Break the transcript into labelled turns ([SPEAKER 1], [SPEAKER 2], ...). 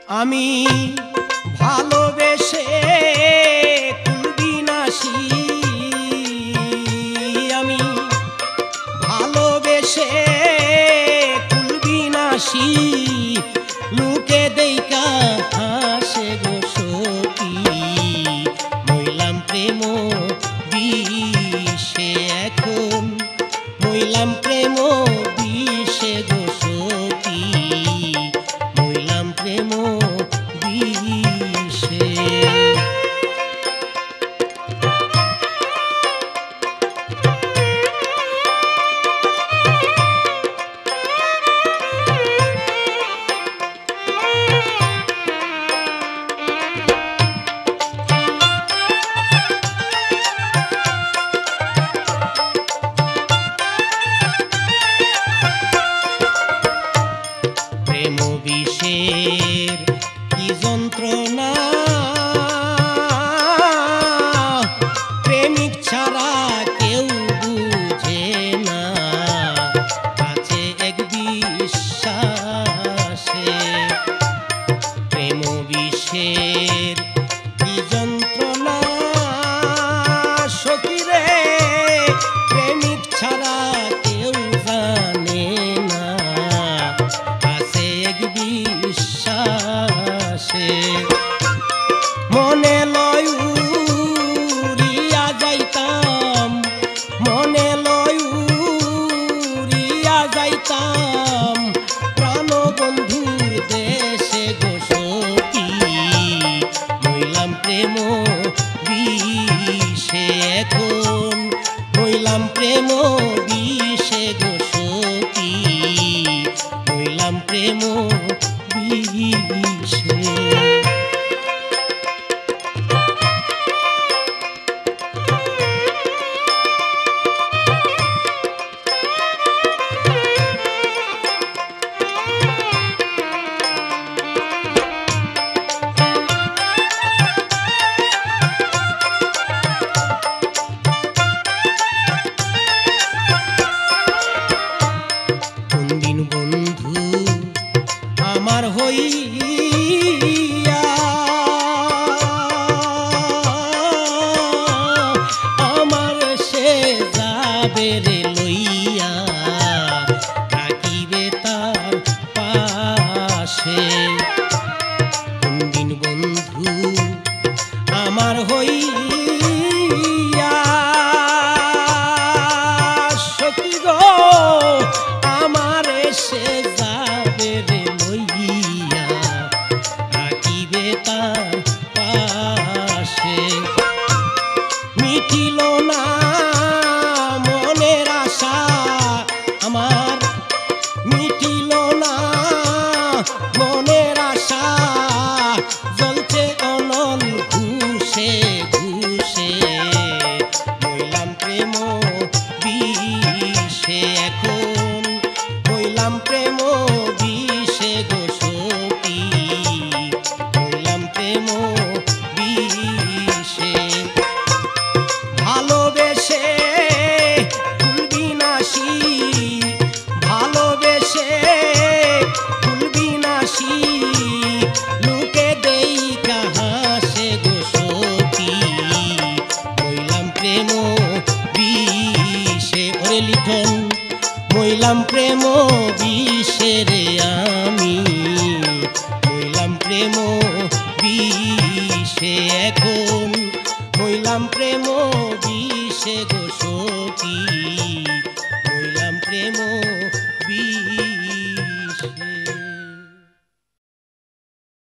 [SPEAKER 1] আমি ভালোবেসে কুলবিনাশী, আমি ভালোবেসে কুলবিনাশী, লোকে দেইকা হাসে গো সখী, মইলাম প্রেম বিষে এখন, মইলাম প্রেম বিষে গো সখী, মইলাম প্রেম বিষে। প্রেম বিষের কি যন্ত্রণা, প্রেমিক ছাড়া কেউ বুঝে না, আছে এক বিশ্বাসে। প্রেম বিষের কি যন্ত্রণা সখী রে, প্রেমিক ছাড়া কেউ জানে না, আছে এক বিশ্বাসে। মনে লয় উড়িয়া যাইতাম, মনে লয় উড়িয়া যাইতাম, প্রাণবন্ধুর দেশে গো সখী, মইলাম প্রেম বিষে এখন, মইলাম প্রেম বিষে গো সখী, মইলাম প্রেম বিষে। কোনদিন বন্ধু আমার হইয়া আমার সে যাবে রে লইয়া, থাকিবে তার পাশে। কোনদিন বন্ধু আমার হইয়া সখী গো আমার সে যাবে রে লইয়া, থাকিবে তার পাশে। মিটিল না মনের আশা আমার, মিটিল না মনের আশা, জ্বলছে অনল ঘুষে ঘুষে, মইলাম প্রেম বিষে এখন, মইলাম প্রেম বিষে গো সখী, মইলাম প্রেম বিষে। ভালোবেসে কুলবিনাশী, ভালোবেসে কুলবিনাশী, লোকে দেইকা হাসে গো সখী, মইলাম প্রেম বিষে। ওরে লিটন মইলাম প্রেম বিষে রে আমি, মইলাম প্রেম বিষে এখন, মইলাম প্রেম বিষে গো সখী।